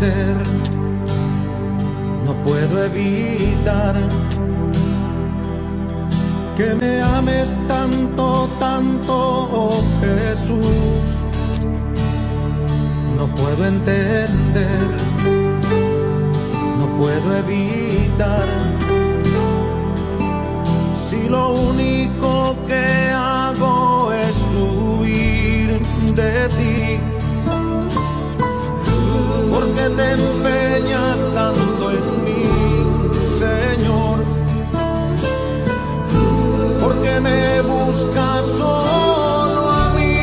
entender, no puedo evitar que me ames tanto, tanto, oh Jesús. No puedo entender, no puedo evitar, si lo único que hago es huir de ti. Porque te empeñas tanto en mí, Señor, porque me buscas solo a mí,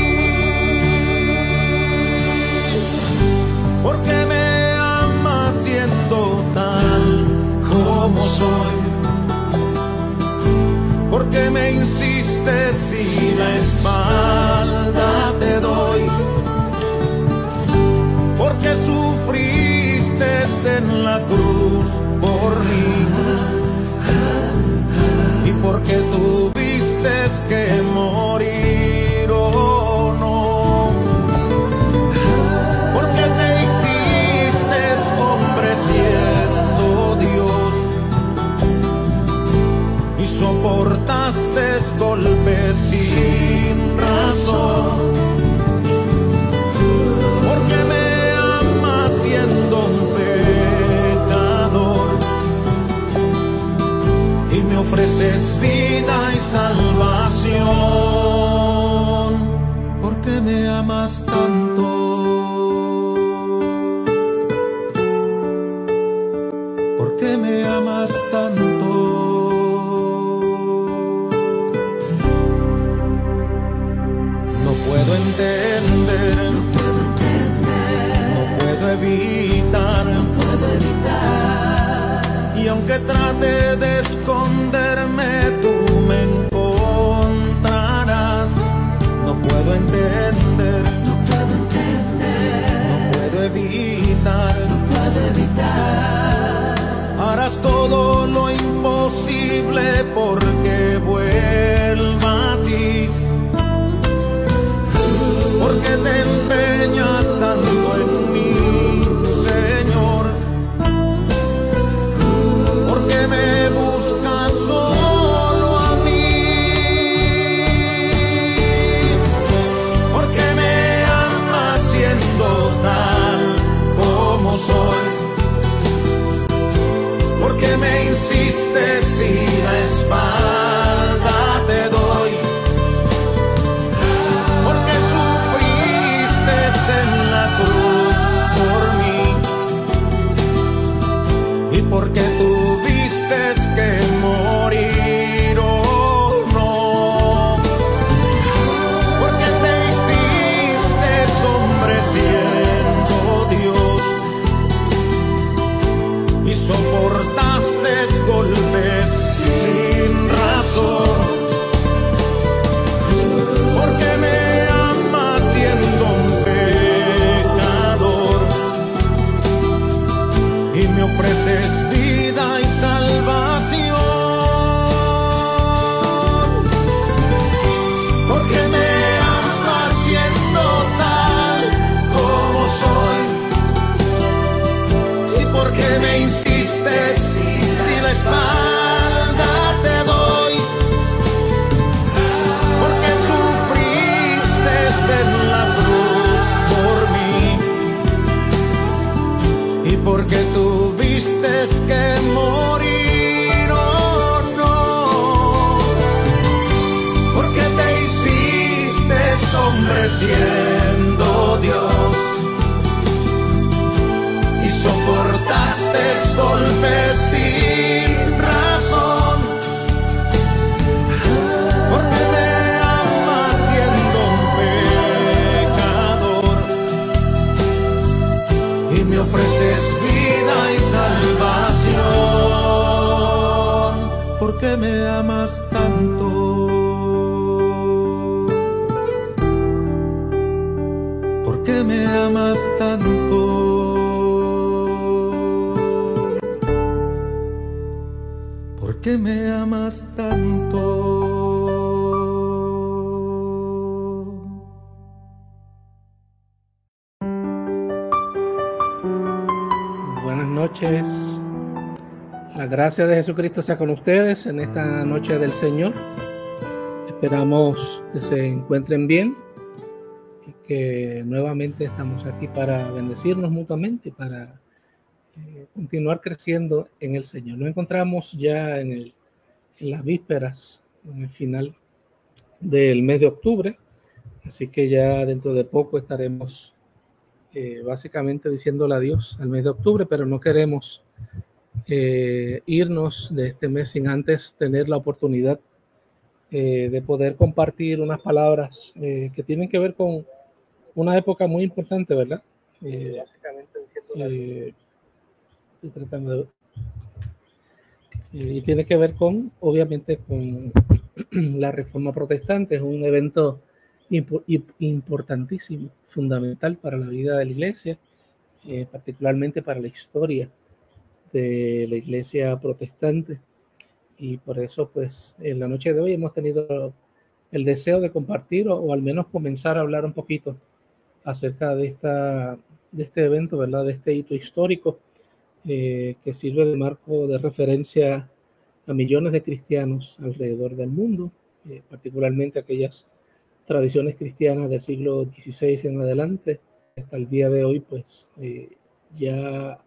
porque me amas siendo tal como soy, porque me insistes y la espalda te doy, porque sufriste en la cruz por mí y porque tuviste que morir, oh no, porque te hiciste hombre siendo Dios y soportaste golpes sin razón, porque me siendo un pecador y me ofreces vida y salvación. ¿Por qué me amas tanto? ¿Por qué me amas tanto? No puedo entender, evitar, no puedo evitar, y aunque trate de esconderme tú me encontrarás. No puedo entender, no puedo entender, no puedo evitar, no puedo evitar, harás todo lo imposible porque vuelva a ti, porque te empeñas tanto en mí, porque me buscas solo a mí, porque me amas siendo tal como soy, porque me insistes y la espalda te doy, porque sufriste en la cruz por mí y porque tuviste que morir, oh no, porque te hiciste hombre siendo Dios y soportaste golpes sin razón, porque me amas siendo un pecador y me ofreces vida y salvación, porque me amas siendo tal como soy y porque me insistes si la espalda te doy, porque sufriste en la cruz por mí y porque tuviste que morir, oh no, porque te hiciste hombre siendo Dios y soportaste golpes sin razón, porque me amas siendo un pecador y me ofreces vida y salvación. ¿Por qué me amas tanto? ¿Por qué me amas tanto? ¿Por qué me amas tanto? noches. La gracia de Jesucristo sea con ustedes en esta noche del Señor. Esperamos que se encuentren bien y que nuevamente estamos aquí para bendecirnos mutuamente y para continuar creciendo en el Señor. Nos encontramos ya en las vísperas, en el final del mes de octubre, así que ya dentro de poco estaremos básicamente diciéndole adiós al mes de octubre, pero no queremos irnos de este mes sin antes tener la oportunidad de poder compartir unas palabras que tienen que ver con una época muy importante, ¿verdad? Estoy tratando de... y tiene que ver con, obviamente, con la Reforma Protestante. Es un evento importantísimo, fundamental para la vida de la Iglesia, particularmente para la historia de la Iglesia protestante. Y por eso, pues, en la noche de hoy hemos tenido el deseo de compartir o al menos comenzar a hablar un poquito acerca de este evento, ¿verdad? De este hito histórico que sirve de marco de referencia a millones de cristianos alrededor del mundo, particularmente aquellas tradiciones cristianas del siglo XVI en adelante. Hasta el día de hoy, pues, ya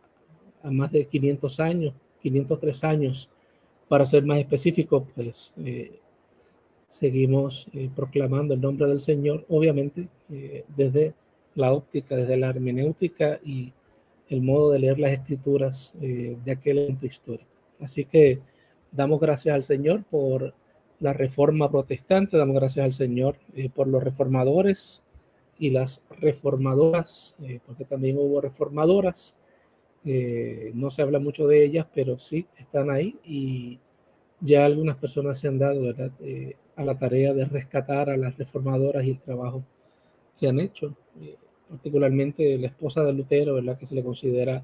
a más de 500 años, 503 años, para ser más específico, pues seguimos proclamando el nombre del Señor, obviamente desde la óptica, desde la hermenéutica y el modo de leer las escrituras de aquel evento histórico. Así que damos gracias al Señor por la Reforma Protestante, damos gracias al Señor por los reformadores y las reformadoras, porque también hubo reformadoras. No se habla mucho de ellas, pero sí están ahí y ya algunas personas se han dado, ¿verdad? A la tarea de rescatar a las reformadoras y el trabajo que han hecho, particularmente la esposa de Lutero, ¿verdad? Que se le considera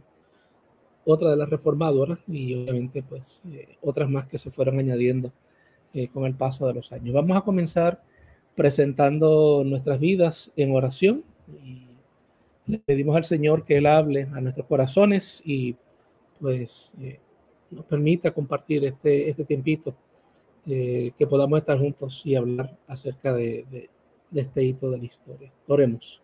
otra de las reformadoras y obviamente pues otras más que se fueron añadiendo con el paso de los años. Vamos a comenzar presentando nuestras vidas en oración y le pedimos al Señor que Él hable a nuestros corazones y pues nos permita compartir este tiempito, que podamos estar juntos y hablar acerca de este hito de la historia. Oremos.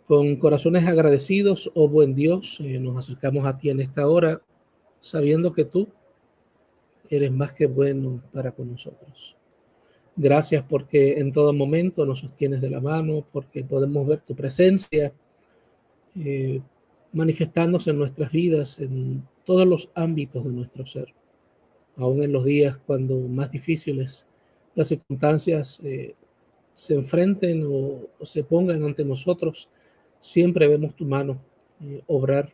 Con corazones agradecidos, oh buen Dios, nos acercamos a ti en esta hora, sabiendo que tú eres más que bueno para con nosotros. Gracias porque en todo momento nos sostienes de la mano, porque podemos ver tu presencia manifestándose en nuestras vidas, en todos los ámbitos de nuestro ser. Aún en los días cuando más difíciles las circunstancias se enfrenten o se pongan ante nosotros, siempre vemos tu mano obrar,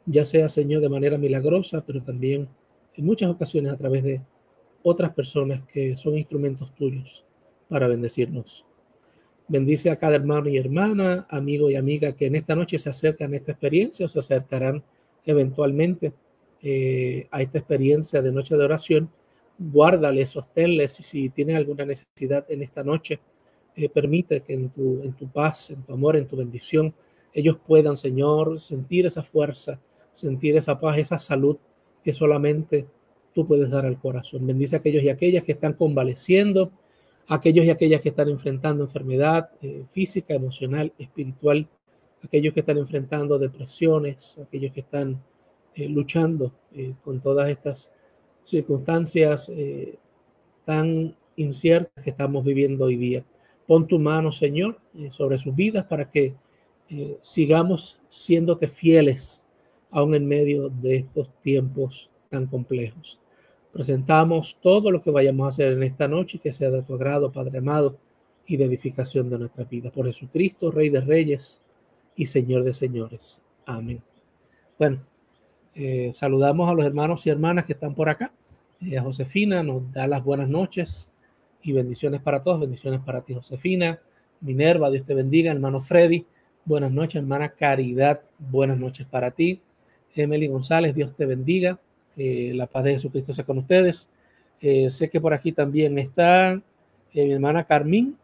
ya sea, Señor, de manera milagrosa, pero también en muchas ocasiones a través de otras personas que son instrumentos tuyos para bendecirnos. Bendice a cada hermano y hermana, amigo y amiga que en esta noche se acercan a esta experiencia o se acercarán eventualmente a esta experiencia de noche de oración. Guárdales, sosténles y si tienen alguna necesidad en esta noche, permite que en tu paz, en tu amor, en tu bendición, ellos puedan, Señor, sentir esa fuerza, sentir esa paz, esa salud que solamente tú puedes dar al corazón. Bendice a aquellos y aquellas que están convaleciendo, aquellos y aquellas que están enfrentando enfermedad física, emocional, espiritual, aquellos que están enfrentando depresiones, aquellos que están luchando con todas estas circunstancias tan inciertas que estamos viviendo hoy día. Pon tu mano, Señor, sobre sus vidas para que sigamos siéndote fieles aún en medio de estos tiempos tan complejos. Presentamos todo lo que vayamos a hacer en esta noche, que sea de tu agrado, Padre amado, y de edificación de nuestras vidas. Por Jesucristo, Rey de Reyes y Señor de Señores. Amén. Bueno, saludamos a los hermanos y hermanas que están por acá. A Josefina nos da las buenas noches y bendiciones para todos. Bendiciones para ti, Josefina. Minerva, Dios te bendiga. Hermano Freddy, buenas noches. Hermana Caridad, buenas noches para ti. Emily González, Dios te bendiga. La paz de Jesucristo sea con ustedes. Sé que por aquí también está mi hermana Carmín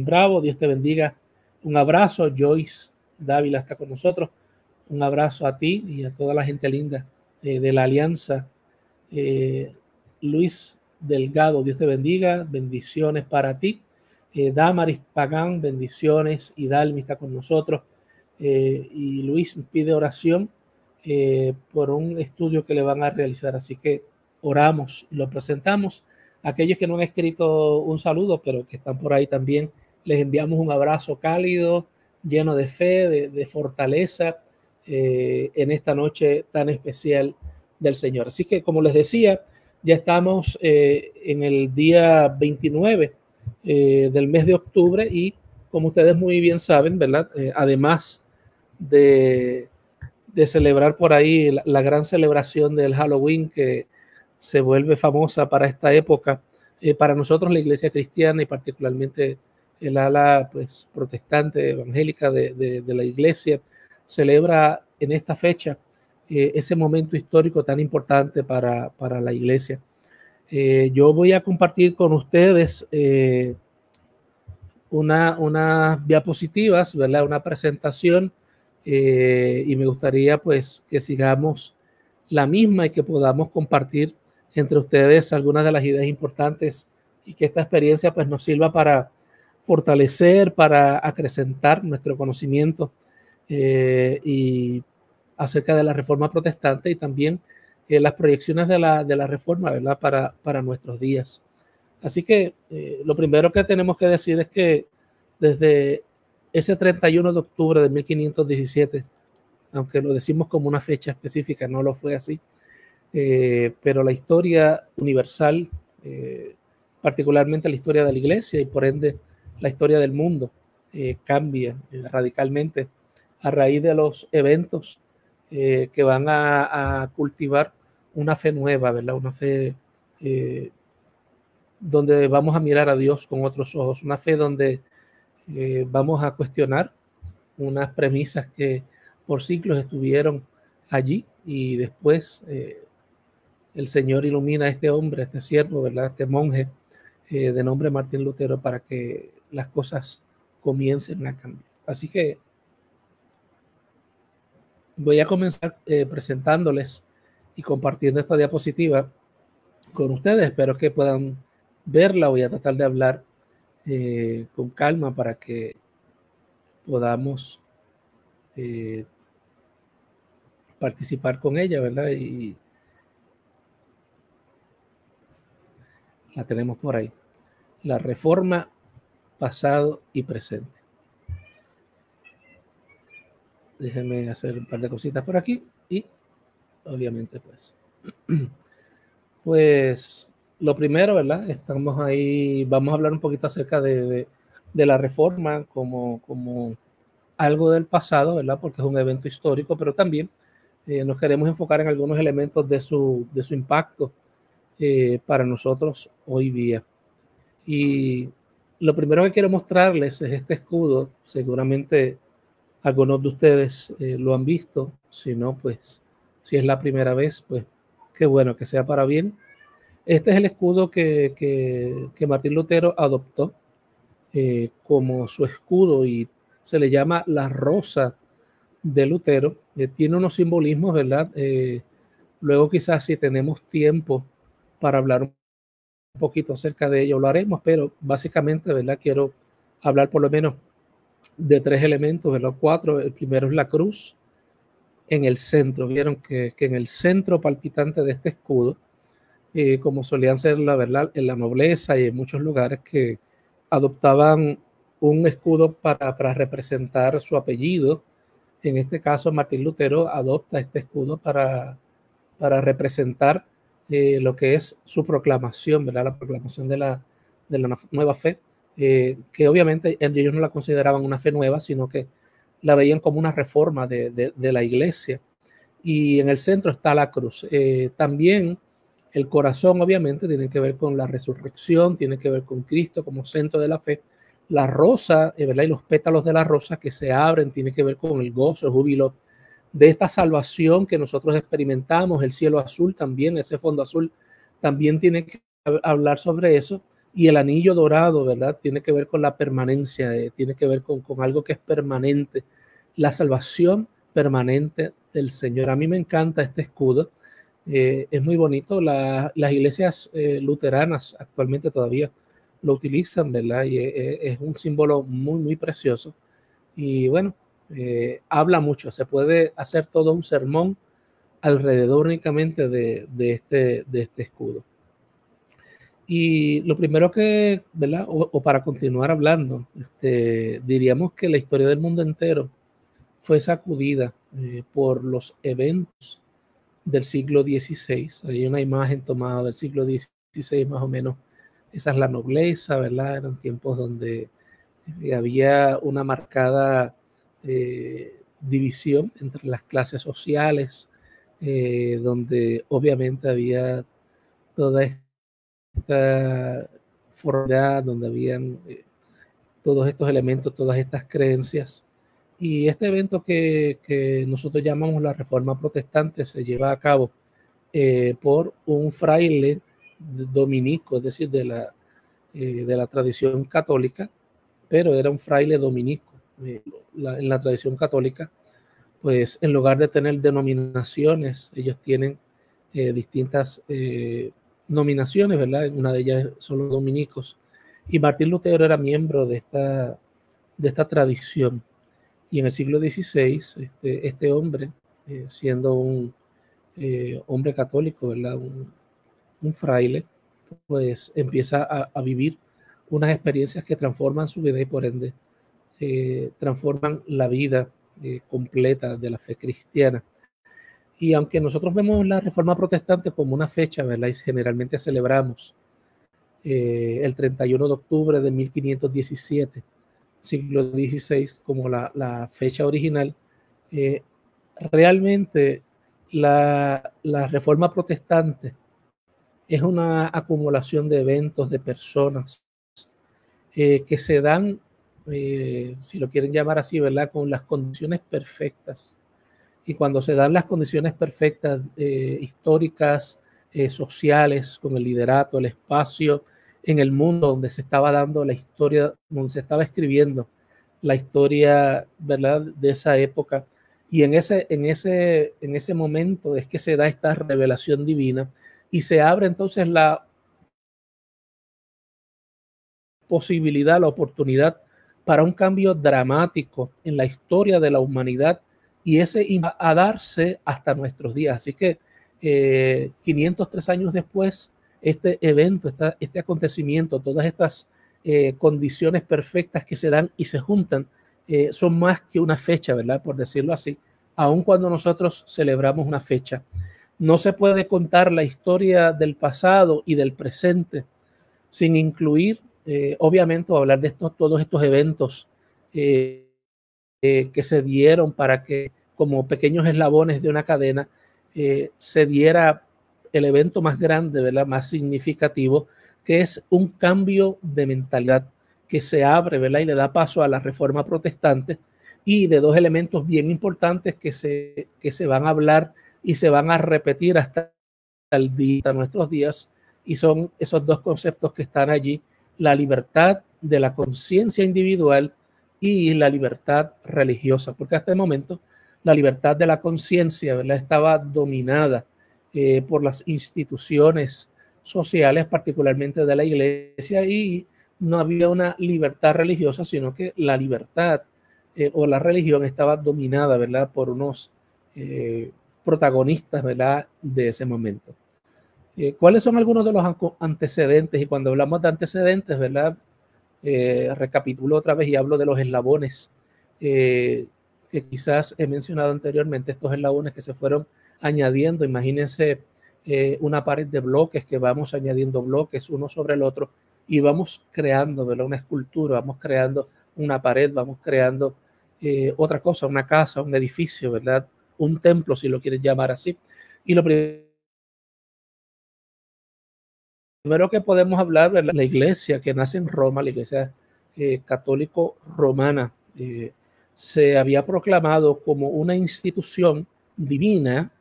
Bravo, Dios te bendiga. Un abrazo. Joyce Dávila está con nosotros. un abrazo a ti y a toda la gente linda de la Alianza. Luis Delgado, Dios te bendiga, bendiciones para ti. Damaris Pagán, bendiciones. Y Dalmi está con nosotros. Y Luis pide oración por un estudio que le van a realizar. Así que oramos, lo presentamos. Aquellos que no han escrito un saludo, pero que están por ahí también, les enviamos un abrazo cálido, lleno de fe, de fortaleza en esta noche tan especial del Señor. Así que, como les decía, ya estamos en el día 29 del mes de octubre y, como ustedes muy bien saben, ¿verdad? Además de celebrar por ahí la gran celebración del Halloween que se vuelve famosa para esta época, para nosotros la Iglesia cristiana y particularmente el ala pues, protestante, evangélica de la Iglesia, celebra en esta fecha ese momento histórico tan importante para la Iglesia. Yo voy a compartir con ustedes unas diapositivas, ¿verdad? Una presentación y me gustaría pues que sigamos la misma y que podamos compartir entre ustedes algunas de las ideas importantes y que esta experiencia pues nos sirva para fortalecer, para acrecentar nuestro conocimiento y acerca de la Reforma Protestante y también las proyecciones de la Reforma, ¿verdad? Para nuestros días. Así que lo primero que tenemos que decir es que desde ese 31 de octubre de 1517, aunque lo decimos como una fecha específica, no lo fue así, pero la historia universal, particularmente la historia de la Iglesia y por ende la historia del mundo, cambia radicalmente a raíz de los eventos que van a cultivar una fe nueva, ¿verdad? Una fe donde vamos a mirar a Dios con otros ojos, una fe donde vamos a cuestionar unas premisas que por siglos estuvieron allí y después el Señor ilumina a este hombre, a este siervo, ¿verdad? Este monje de nombre Martín Lutero para que las cosas comiencen a cambiar. Así que voy a comenzar presentándoles y compartiendo esta diapositiva con ustedes. Espero que puedan verla. Voy a tratar de hablar con calma para que podamos participar con ella, ¿verdad? Y la tenemos por ahí. La Reforma, pasado y presente. Déjenme hacer un par de cositas por aquí y obviamente pues lo primero, ¿verdad? Estamos ahí, vamos a hablar un poquito acerca de la Reforma como algo del pasado, ¿verdad? Porque es un evento histórico, pero también nos queremos enfocar en algunos elementos de su impacto para nosotros hoy día. Y lo primero que quiero mostrarles es este escudo. Seguramente algunos de ustedes lo han visto. Si no, pues si es la primera vez, pues qué bueno que sea para bien. Este es el escudo que Martín Lutero adoptó como su escudo y se le llama la rosa de Lutero. Tiene unos simbolismos, ¿verdad? Luego quizás si tenemos tiempo para hablar un poquito acerca de ello lo haremos, pero básicamente, ¿verdad? Quiero hablar por lo menos de tres elementos, ¿verdad? Cuatro. El primero es la cruz en el centro. Vieron que en el centro palpitante de este escudo, como solían ser la verdad en la nobleza y en muchos lugares que adoptaban un escudo para representar su apellido. En este caso, Martín Lutero adopta este escudo para representar lo que es su proclamación, ¿verdad? La proclamación de la nueva fe, que obviamente ellos no la consideraban una fe nueva, sino que la veían como una reforma de la Iglesia. Y en el centro está la cruz. También el corazón, obviamente, tiene que ver con la resurrección, tiene que ver con Cristo como centro de la fe. La rosa, ¿verdad? Y los pétalos de la rosa que se abren, tiene que ver con el gozo, el júbilo de esta salvación que nosotros experimentamos. El cielo azul también, ese fondo azul también tiene que hablar sobre eso. Y el anillo dorado, ¿verdad? Tiene que ver con la permanencia, tiene que ver con algo que es permanente. La salvación permanente del Señor. A mí me encanta este escudo. Es muy bonito. Las iglesias luteranas actualmente todavía lo utilizan, ¿verdad? Y es un símbolo muy, muy precioso. Y bueno, habla mucho. Se puede hacer todo un sermón alrededor únicamente de este escudo. Y lo primero que, ¿verdad? O para continuar hablando, diríamos que la historia del mundo entero fue sacudida por los eventos del siglo XVI. Hay una imagen tomada del siglo XVI más o menos. Esa es la nobleza, ¿verdad? Eran tiempos donde había una marcada división entre las clases sociales, donde obviamente había toda esta formalidad, donde habían todos estos elementos, todas estas creencias. Y este evento que nosotros llamamos la Reforma Protestante se lleva a cabo por un fraile dominico, es decir, de la tradición católica, pero era un fraile dominico. En la tradición católica, pues en lugar de tener denominaciones, ellos tienen distintas nominaciones, ¿verdad? Una de ellas son los dominicos. Y Martín Lutero era miembro de esta tradición. Y en el siglo XVI, este hombre, siendo un hombre católico, ¿verdad? Un fraile, pues empieza a vivir unas experiencias que transforman su vida y por ende transforman la vida completa de la fe cristiana. Y aunque nosotros vemos la Reforma Protestante como una fecha, ¿verdad? Y generalmente celebramos el 31 de octubre de 1517, siglo XVI, como la fecha original, realmente la Reforma Protestante es una acumulación de eventos, de personas que se dan, si lo quieren llamar así, ¿verdad? Con las condiciones perfectas. Y cuando se dan las condiciones perfectas históricas, sociales, con el liderato, el espacio en el mundo donde se estaba dando la historia, donde se estaba escribiendo la historia, ¿verdad? De esa época. Y en ese momento es que se da esta revelación divina y se abre entonces la posibilidad, la oportunidad para un cambio dramático en la historia de la humanidad, y ese iba a darse hasta nuestros días. Así que 503 años después, este evento, este acontecimiento, todas estas condiciones perfectas que se dan y se juntan, son más que una fecha, ¿verdad? Por decirlo así, aun cuando nosotros celebramos una fecha. No se puede contar la historia del pasado y del presente sin incluir, obviamente, hablar de todos estos eventos que se dieron para que, como pequeños eslabones de una cadena, se diera el evento más grande, ¿verdad? Más significativo, que es un cambio de mentalidad que se abre, ¿verdad? Y le da paso a la Reforma Protestante, y de dos elementos bien importantes que se van a hablar y se van a repetir hasta el día, hasta nuestros días, y son esos dos conceptos que están allí: la libertad de la conciencia individual y la libertad religiosa, porque hasta el momento la libertad de la conciencia, ¿verdad?, estaba dominada por las instituciones sociales, particularmente de la iglesia, y no había una libertad religiosa, sino que la libertad o la religión estaba dominada, ¿verdad?, por unos protagonistas, ¿verdad?, de ese momento. ¿Cuáles son algunos de los antecedentes? Y cuando hablamos de antecedentes, ¿verdad?, recapitulo otra vez y hablo de los eslabones que quizás he mencionado anteriormente, estos eslabones que se fueron añadiendo. Imagínense una pared de bloques que vamos añadiendo bloques uno sobre el otro y vamos creando, ¿verdad?, una escultura, vamos creando una pared, vamos creando otra cosa, una casa, un edificio, ¿verdad?, un templo, si lo quieres llamar así. Y lo primero que podemos hablar, ¿verdad?, la iglesia que nace en Roma, la iglesia católico romana, se había proclamado como una institución divina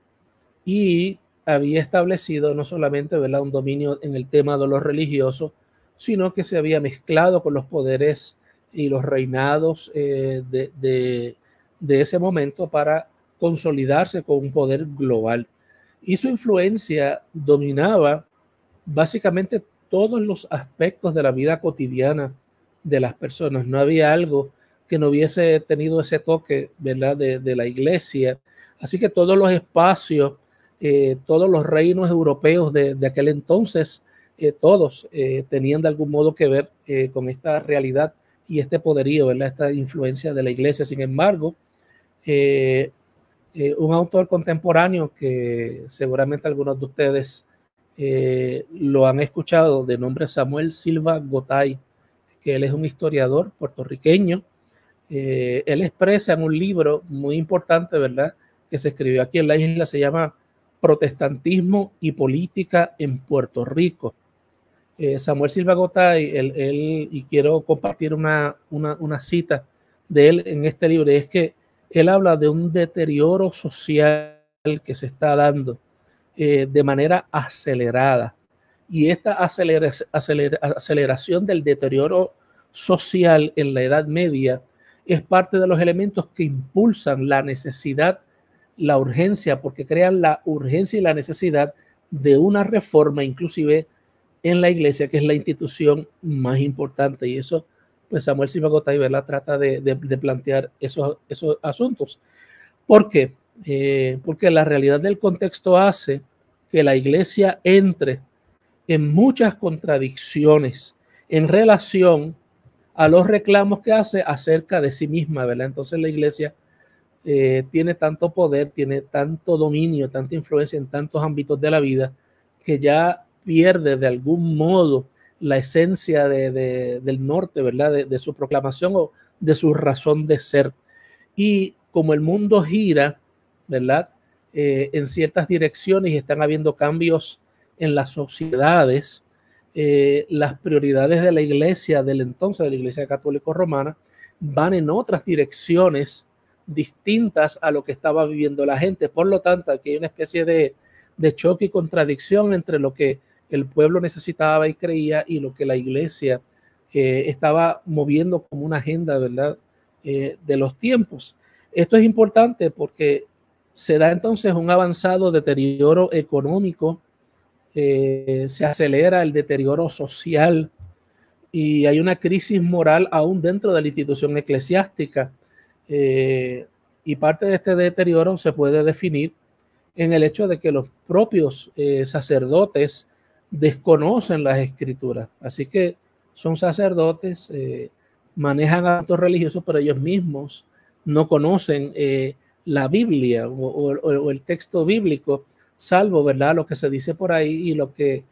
y había establecido no solamente, ¿verdad?, un dominio en el tema de lo religioso, sino que se había mezclado con los poderes y los reinados de ese momento para consolidarse con un poder global. Y su influencia dominaba básicamente todos los aspectos de la vida cotidiana de las personas. No había algo que no hubiese tenido ese toque, ¿verdad?, de la iglesia. Así que todos los espacios, todos los reinos europeos de aquel entonces, todos tenían de algún modo que ver con esta realidad y este poderío, ¿verdad?, esta influencia de la iglesia. Sin embargo, un autor contemporáneo que seguramente algunos de ustedes lo han escuchado, de nombre Samuel Silva Gotay, que él es un historiador puertorriqueño. Él expresa en un libro muy importante, ¿verdad?, que se escribió aquí en la isla, se llama Protestantismo y Política en Puerto Rico. Samuel Silva Gotay, y quiero compartir una cita de él en este libro, es que él habla de un deterioro social que se está dando de manera acelerada. Y esta aceleración del deterioro social en la Edad Media es parte de los elementos que impulsan la necesidad, la urgencia, porque crean la urgencia y la necesidad de una reforma, inclusive en la iglesia, que es la institución más importante. Y eso, pues Samuel Silva Gotay, ¿verdad?, trata de plantear esos asuntos. ¿Por qué? Porque la realidad del contexto hace que la iglesia entre en muchas contradicciones en relación a los reclamos que hace acerca de sí misma, ¿verdad? Entonces la iglesia tiene tanto poder, tiene tanto dominio, tanta influencia en tantos ámbitos de la vida, que ya pierde de algún modo la esencia del norte, ¿verdad?, de su proclamación o de su razón de ser. Y como el mundo gira, ¿verdad?, en ciertas direcciones y están habiendo cambios en las sociedades, las prioridades de la iglesia del entonces, de la iglesia católica romana, van en otras direcciones distintas a lo que estaba viviendo la gente. Por lo tanto, aquí hay una especie de choque y contradicción entre lo que el pueblo necesitaba y creía y lo que la iglesia estaba moviendo como una agenda, ¿verdad?, de los tiempos. Esto es importante porque se da entonces un avanzado deterioro económico, se acelera el deterioro social y hay una crisis moral aún dentro de la institución eclesiástica. Y parte de este deterioro se puede definir en el hecho de que los propios sacerdotes desconocen las escrituras. Así que son sacerdotes, manejan actos religiosos, pero ellos mismos no conocen la Biblia o el texto bíblico, salvo, ¿verdad?, lo que se dice por ahí y lo que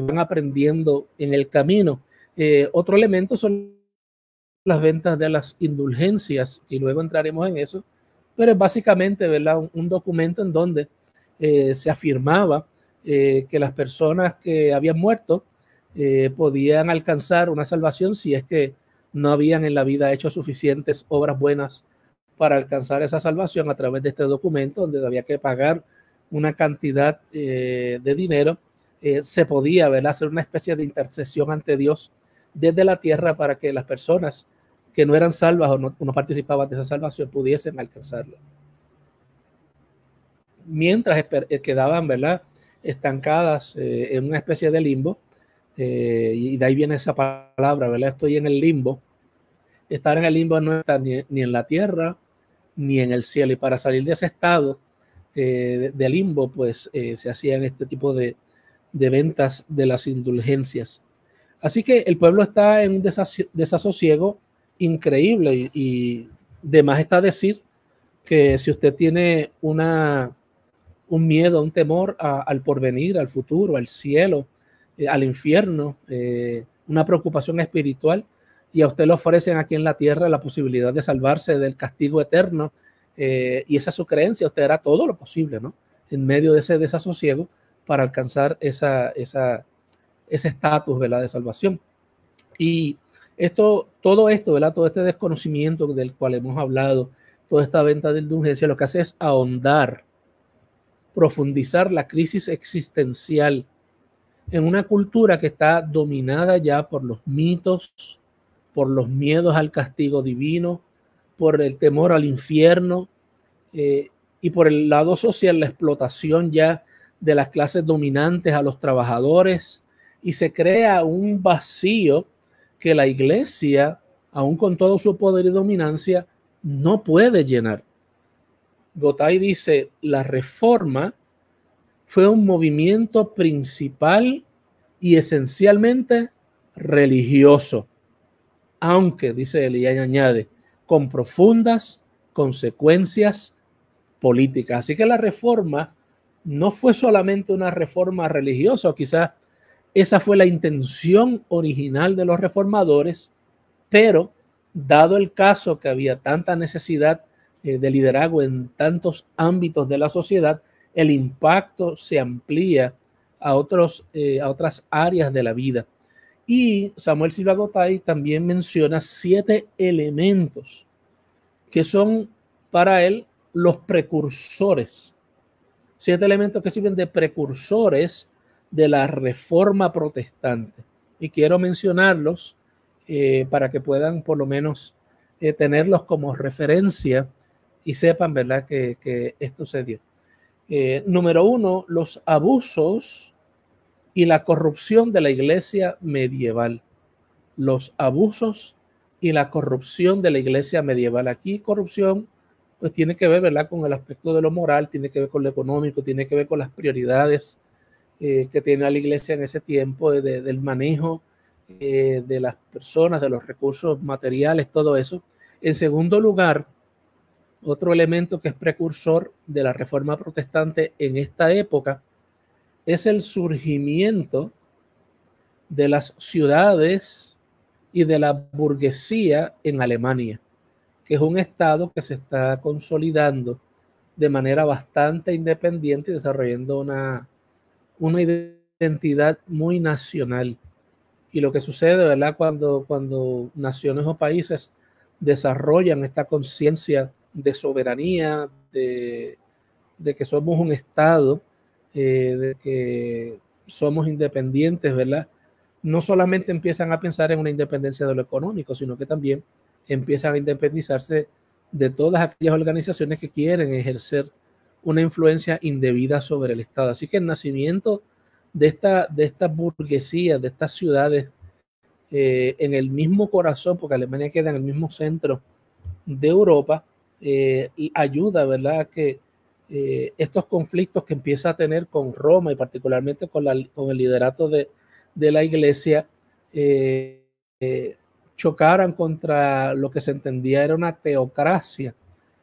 van aprendiendo en el camino. Otro elemento son las ventas de las indulgencias, y luego entraremos en eso, pero es básicamente, ¿verdad?, un documento en donde se afirmaba que las personas que habían muerto podían alcanzar una salvación si es que no habían en la vida hecho suficientes obras buenas para alcanzar esa salvación. A través de este documento, donde había que pagar una cantidad de dinero, se podía, ¿verdad?, hacer una especie de intercesión ante Dios desde la tierra para que las personas que no eran salvas o no participaban de esa salvación pudiesen alcanzarla. Mientras quedaban, ¿verdad?, estancadas en una especie de limbo, y de ahí viene esa palabra, ¿verdad?, estoy en el limbo. Estar en el limbo no está ni en la tierra ni en el cielo, y para salir de ese estado de limbo, pues se hacían este tipo de ventas de las indulgencias. Así que el pueblo está en un desasosiego increíble, y de más está decir que si usted tiene un miedo, un temor al porvenir, al futuro, al cielo, al infierno, una preocupación espiritual, y a usted le ofrecen aquí en la tierra la posibilidad de salvarse del castigo eterno, y esa es su creencia, usted hará todo lo posible, ¿no?, en medio de ese desasosiego para alcanzar ese estatus, ¿verdad?, de salvación. Y todo esto, ¿verdad?, todo este desconocimiento del cual hemos hablado, toda esta venta de indulgencia, lo que hace es ahondar, profundizar la crisis existencial en una cultura que está dominada ya por los mitos, por los miedos al castigo divino, por el temor al infierno, y por el lado social la explotación ya de las clases dominantes a los trabajadores, y se crea un vacío que la iglesia, aún con todo su poder y dominancia, no puede llenar. Gotay dice, la reforma fue un movimiento principal y esencialmente religioso, aunque, dice él y añade, con profundas consecuencias políticas. Así que la reforma no fue solamente una reforma religiosa, o quizás esa fue la intención original de los reformadores, pero dado el caso que había tanta necesidad de liderazgo en tantos ámbitos de la sociedad, el impacto se amplía a otras áreas de la vida. Y Samuel Silva Gotay también menciona 7 elementos que son para él los precursores. 7 elementos que sirven de precursores de la reforma protestante. Y quiero mencionarlos para que puedan por lo menos tenerlos como referencia y sepan, ¿verdad?, que esto se dio. Número 1, los abusos y la corrupción de la iglesia medieval. Los abusos y la corrupción de la iglesia medieval. Aquí corrupción pues tiene que ver, ¿verdad?, con el aspecto de lo moral, tiene que ver con lo económico, tiene que ver con las prioridades que tiene la iglesia en ese tiempo, del manejo de las personas, de los recursos materiales, todo eso. En segundo lugar, otro elemento que es precursor de la reforma protestante en esta época es el surgimiento de las ciudades y de la burguesía en Alemania, que es un estado que se está consolidando de manera bastante independiente y desarrollando una identidad muy nacional. Y lo que sucede, ¿verdad?, cuando naciones o países desarrollan esta conciencia de soberanía, de que somos un estado, de que somos independientes, ¿verdad?, no solamente empiezan a pensar en una independencia de lo económico, sino que también empiezan a independizarse de todas aquellas organizaciones que quieren ejercer una influencia indebida sobre el Estado. Así que el nacimiento de esta burguesía, de estas ciudades, en el mismo corazón, porque Alemania queda en el mismo centro de Europa, ayuda, ¿verdad?, a que estos conflictos que empieza a tener con Roma y particularmente con el liderato de la iglesia, chocaran contra lo que se entendía era una teocracia.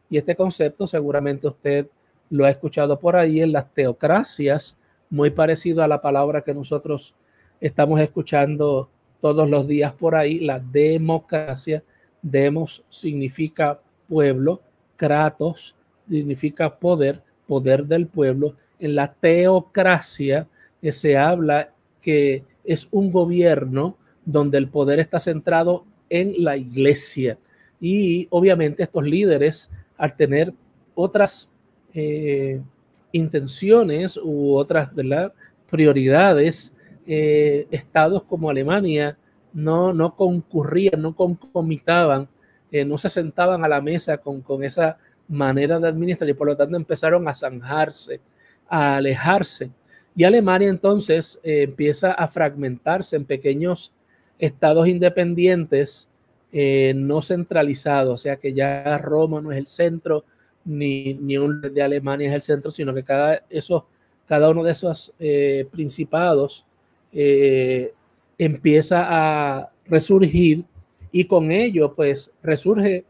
Y este concepto seguramente usted lo ha escuchado por ahí en las teocracias, muy parecido a la palabra que nosotros estamos escuchando todos los días por ahí, la democracia. Demos significa pueblo, kratos significa poder, poder del pueblo. En la teocracia se habla que es un gobierno donde el poder está centrado en la iglesia. Y obviamente estos líderes, al tener otras intenciones u otras, ¿verdad?, prioridades, estados como Alemania no concurrían, no concomitaban, no se sentaban a la mesa con esa manera de administrar, y por lo tanto empezaron a zanjarse, a alejarse. Y Alemania entonces empieza a fragmentarse en pequeños estados independientes, no centralizados, o sea que ya Roma no es el centro, ni un de Alemania es el centro, sino que cada uno de esos principados empieza a resurgir, y con ello pues resurge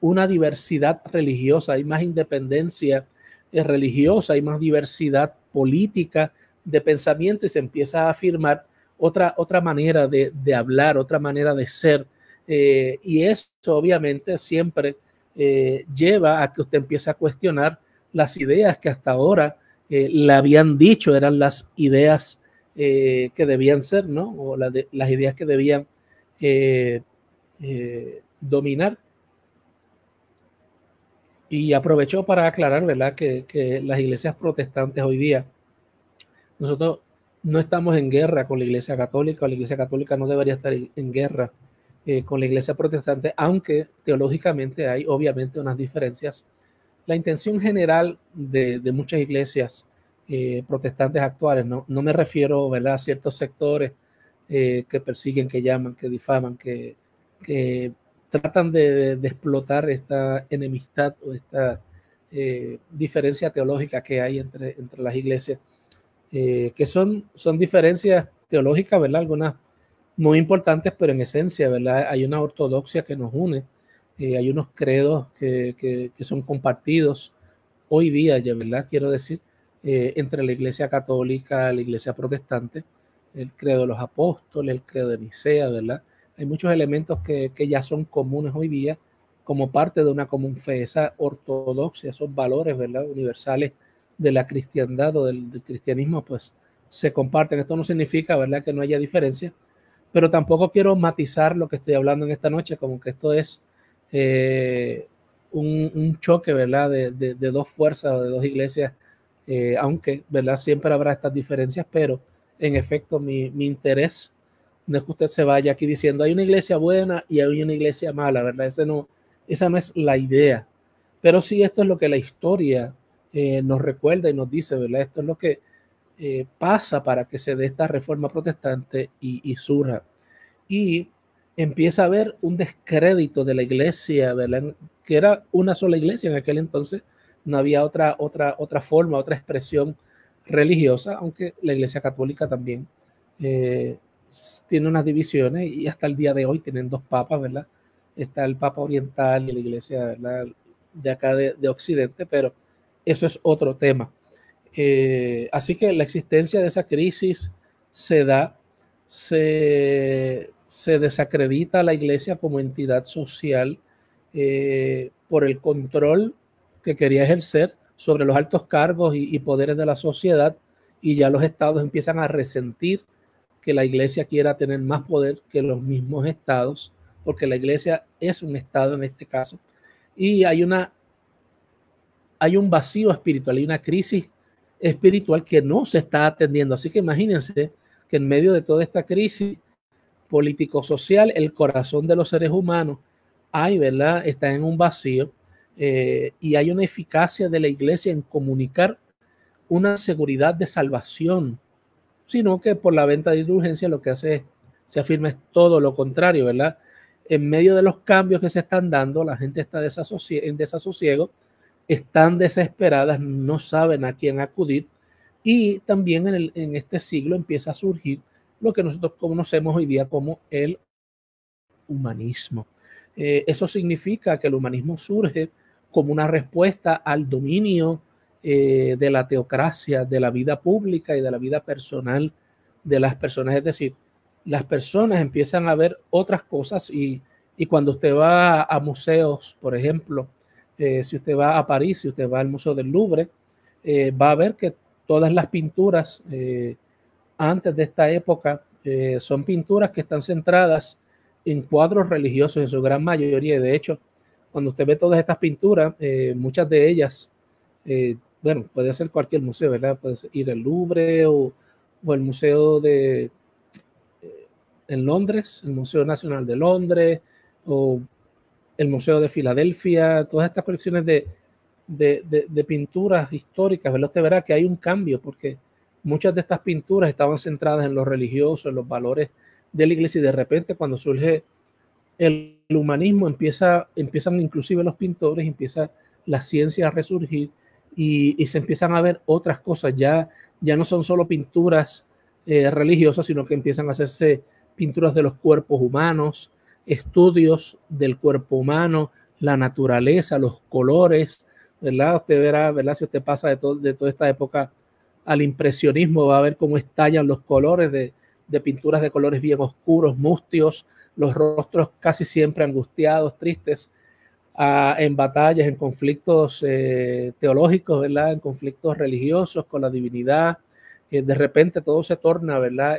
una diversidad religiosa, hay más independencia religiosa, hay más diversidad política de pensamiento, y se empieza a afirmar otra manera de hablar, otra manera de ser, y esto obviamente siempre lleva a que usted empiece a cuestionar las ideas que hasta ahora le habían dicho eran las ideas que debían ser, ¿no? O las ideas que debían dominar. Y aprovecho para aclarar, ¿verdad?, que las iglesias protestantes hoy día, nosotros no estamos en guerra con la iglesia católica, o la iglesia católica no debería estar en guerra con la iglesia protestante, aunque teológicamente hay obviamente unas diferencias la intención general de muchas iglesias protestantes actuales, no me refiero, ¿verdad?, a ciertos sectores que persiguen, que llaman, que difaman, que tratan de explotar esta enemistad o esta diferencia teológica que hay entre las iglesias, que son diferencias teológicas, ¿verdad?, algunas muy importantes, pero en esencia, ¿verdad?, hay una ortodoxia que nos une, hay unos credos que son compartidos hoy día, ya, ¿verdad?, quiero decir, entre la iglesia católica, la iglesia protestante, el credo de los apóstoles, el credo de Nicea, ¿verdad? Hay muchos elementos que ya son comunes hoy día como parte de una común fe, esa ortodoxia, esos valores, ¿verdad?, universales de la cristiandad o del cristianismo, pues se comparten. Esto no significa, ¿verdad?, que no haya diferencia, pero tampoco quiero matizar lo que estoy hablando en esta noche como que esto es un choque, ¿verdad?, de dos fuerzas o de dos iglesias, aunque, ¿verdad?, siempre habrá estas diferencias, pero en efecto mi interés no es que usted se vaya aquí diciendo hay una iglesia buena y hay una iglesia mala, ¿verdad? Esa no es la idea, pero sí esto es lo que la historia nos recuerda y nos dice, ¿verdad? Esto es lo que pasa para que se dé esta reforma protestante y surja. Y empieza a haber un descrédito de la iglesia, ¿verdad?, que era una sola iglesia en aquel entonces, no había otra forma, otra expresión religiosa, aunque la iglesia católica también tiene unas divisiones y hasta el día de hoy tienen dos papas, ¿verdad? Está el Papa Oriental y la iglesia, ¿verdad?, de acá de Occidente, pero eso es otro tema. Así que la existencia de esa crisis se da, se desacredita a la iglesia como entidad social por el control que quería ejercer sobre los altos cargos y poderes de la sociedad, y ya los estados empiezan a resentir que la iglesia quiera tener más poder que los mismos estados, porque la iglesia es un estado en este caso, y hay un vacío espiritual, hay una crisis espiritual que no se está atendiendo. Así que imagínense que en medio de toda esta crisis político-social, el corazón de los seres humanos ¿verdad?, está en un vacío, y hay una eficacia de la iglesia en comunicar una seguridad de salvación, sino que por la venta de indulgencia lo que hace se afirma es todo lo contrario, ¿verdad? En medio de los cambios que se están dando, la gente está en desasosiego, están desesperadas, no saben a quién acudir, y también en este siglo empieza a surgir lo que nosotros conocemos hoy día como el humanismo. Eso significa que el humanismo surge como una respuesta al dominio de la teocracia, de la vida pública y de la vida personal de las personas. Es decir, las personas empiezan a ver otras cosas y cuando usted va a museos, por ejemplo, si usted va a París, si usted va al Museo del Louvre, va a ver que todas las pinturas antes de esta época son pinturas que están centradas en cuadros religiosos en su gran mayoría. De hecho, cuando usted ve todas estas pinturas, muchas de ellas, bueno, puede ser cualquier museo, ¿verdad? Puede ir al Louvre o el museo en Londres, el Museo Nacional de Londres o el Museo de Filadelfia, todas estas colecciones de pinturas históricas, ¿verdad? Usted verá que hay un cambio porque muchas de estas pinturas estaban centradas en lo religioso, en los valores de la iglesia, y de repente cuando surge el humanismo empiezan inclusive los pintores, empieza la ciencia a resurgir y se empiezan a ver otras cosas, ya no son solo pinturas religiosas, sino que empiezan a hacerse pinturas de los cuerpos humanos, estudios del cuerpo humano, la naturaleza, los colores, ¿verdad? Usted verá, ¿verdad? Si usted pasa de toda esta época al impresionismo, va a ver cómo estallan los colores de pinturas de colores bien oscuros, mustios, los rostros casi siempre angustiados, tristes, en batallas, en conflictos teológicos, ¿verdad?, en conflictos religiosos con la divinidad. De repente todo se torna, ¿verdad?,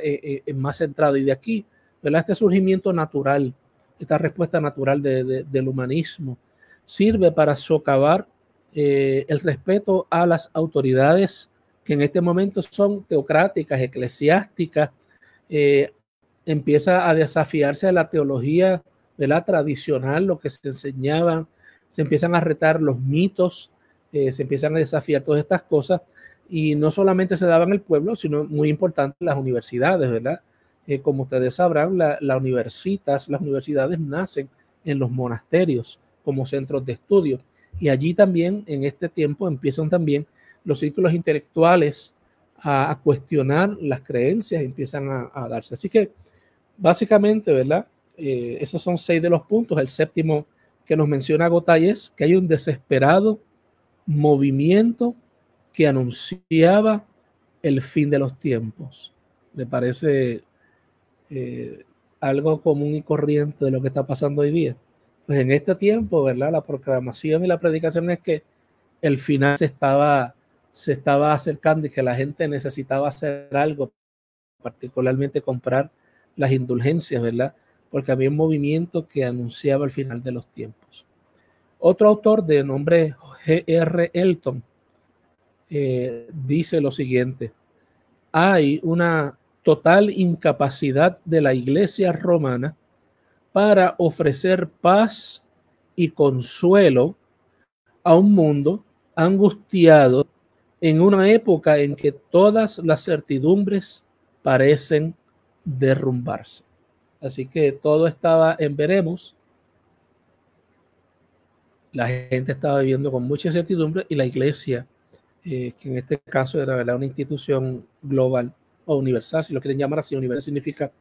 más centrado. Y de aquí, ¿verdad?, este surgimiento natural, esta respuesta natural del humanismo, sirve para socavar el respeto a las autoridades que en este momento son teocráticas, eclesiásticas. Empieza a desafiarse a la teología, ¿verdad?, tradicional, lo que se enseñaban, se empiezan a retar los mitos se empiezan a desafiar todas estas cosas, y no solamente se daba en el pueblo, sino muy importante las universidades, ¿verdad? Como ustedes sabrán, las universidades nacen en los monasterios como centros de estudio, y allí también en este tiempo empiezan también los círculos intelectuales a cuestionar las creencias, empiezan a darse. Así que básicamente, ¿verdad? Esos son 6 de los puntos. El séptimo que nos menciona Gotay es que hay un desesperado movimiento que anunciaba el fin de los tiempos. ¿Le parece algo común y corriente de lo que está pasando hoy día? Pues en este tiempo, ¿verdad? La proclamación y la predicación es que el final se estaba acercando y que la gente necesitaba hacer algo, particularmente comprar las indulgencias, ¿verdad? Porque había un movimiento que anunciaba el final de los tiempos. Otro autor de nombre G.R. Elton dice lo siguiente: hay una total incapacidad de la Iglesia romana para ofrecer paz y consuelo a un mundo angustiado en una época en que todas las certidumbres parecen derrumbarse. Así que todo estaba en veremos. La gente estaba viviendo con mucha incertidumbre, y la iglesia, que en este caso era, ¿verdad?, una institución global o universal, si lo quieren llamar así. Universal significa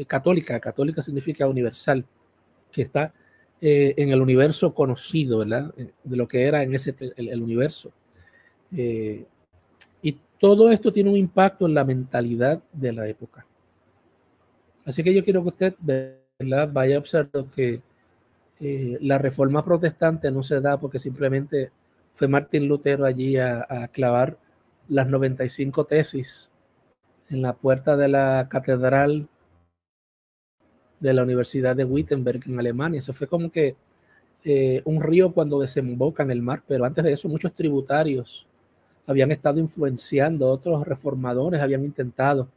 católica. Católica significa universal, que está en el universo conocido, ¿verdad?, de lo que era en el universo. Y todo esto tiene un impacto en la mentalidad de la época. Así que yo quiero que usted, ¿verdad?, vaya observando que la reforma protestante no se da porque simplemente fue Martín Lutero allí a clavar las 95 tesis en la puerta de la catedral de la Universidad de Wittenberg en Alemania. Eso fue como que un río cuando desemboca en el mar, pero antes de eso muchos tributarios habían estado influenciando, otros reformadores habían intentado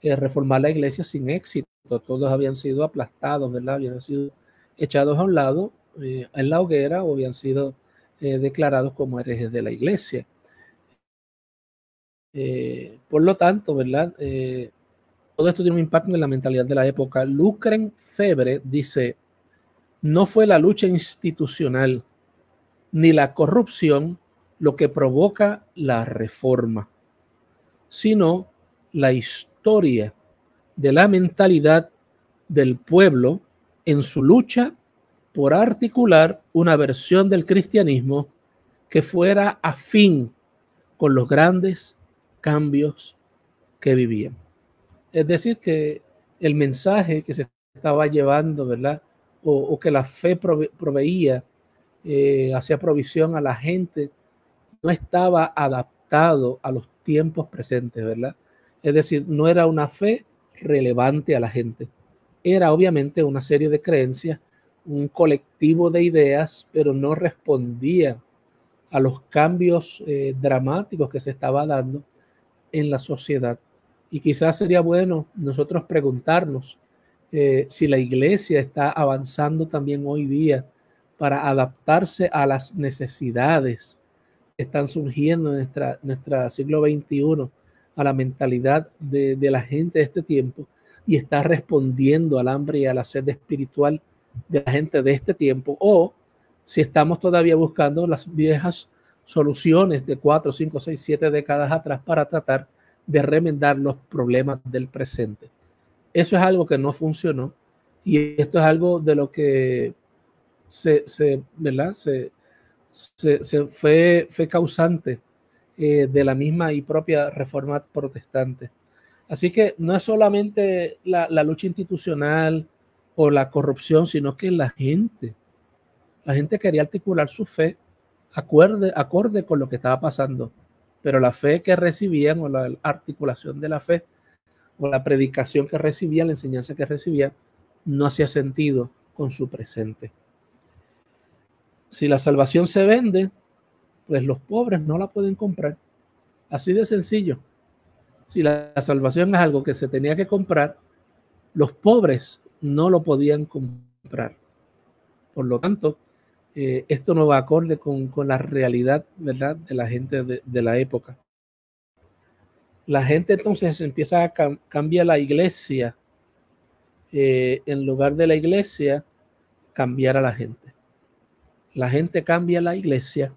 reformar la iglesia sin éxito. Todos habían sido aplastados, ¿verdad? Habían sido echados a un lado en la hoguera, o habían sido declarados como herejes de la iglesia. Por lo tanto, ¿verdad? Todo esto tiene un impacto en la mentalidad de la época. Lucren Febre dice: no fue la lucha institucional ni la corrupción lo que provoca la reforma, sino la historia de la mentalidad del pueblo en su lucha por articular una versión del cristianismo que fuera afín con los grandes cambios que vivían. Es decir, que el mensaje que se estaba llevando, ¿verdad?, o que la fe proveía, hacía provisión a la gente, no estaba adaptado a los tiempos presentes, ¿verdad? Es decir, no era una fe relevante a la gente. Era obviamente una serie de creencias, un colectivo de ideas, pero no respondía a los cambios dramáticos que se estaba dando en la sociedad. Y quizás sería bueno nosotros preguntarnos si la iglesia está avanzando también hoy día para adaptarse a las necesidades que están surgiendo en nuestra siglo XXI, a la mentalidad de la gente de este tiempo, y está respondiendo al hambre y a la sed espiritual de la gente de este tiempo, o si estamos todavía buscando las viejas soluciones de 4, 5, 6, 7 décadas atrás para tratar de remendar los problemas del presente. Eso es algo que no funcionó, y esto es algo de lo que fue causante de la misma y propia reforma protestante. Así que no es solamente la lucha institucional o la corrupción, sino que la gente quería articular su fe acorde con lo que estaba pasando, pero la fe que recibían, o la articulación de la fe, o la predicación que recibían, la enseñanza que recibían, no hacía sentido con su presente. Si la salvación se vende, pues los pobres no la pueden comprar. Así de sencillo. Si la salvación es algo que se tenía que comprar, los pobres no lo podían comprar. Por lo tanto, esto no va acorde con la realidad, ¿verdad?, de la gente de la época. La gente entonces empieza a cambiar la iglesia, en lugar de la iglesia cambiar a la gente. La gente cambia la iglesia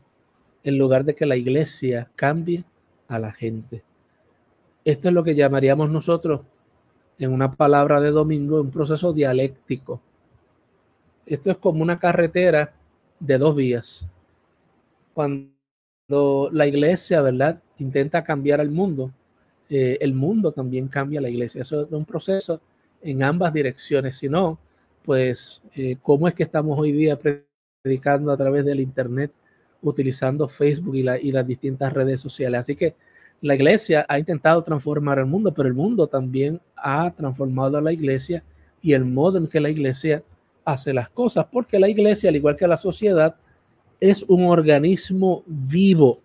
en lugar de que la iglesia cambie a la gente. Esto es lo que llamaríamos nosotros, en una palabra de domingo, un proceso dialéctico. Esto es como una carretera de dos vías. Cuando la iglesia, ¿verdad?, intenta cambiar al mundo, el mundo también cambia a la iglesia. Eso es un proceso en ambas direcciones. Si no, pues, ¿cómo es que estamos hoy día predicando a través del internet, utilizando Facebook y las distintas redes sociales? Así que la iglesia ha intentado transformar al mundo, pero el mundo también ha transformado a la iglesia y el modo en que la iglesia hace las cosas, porque la iglesia, al igual que la sociedad, es un organismo vivo.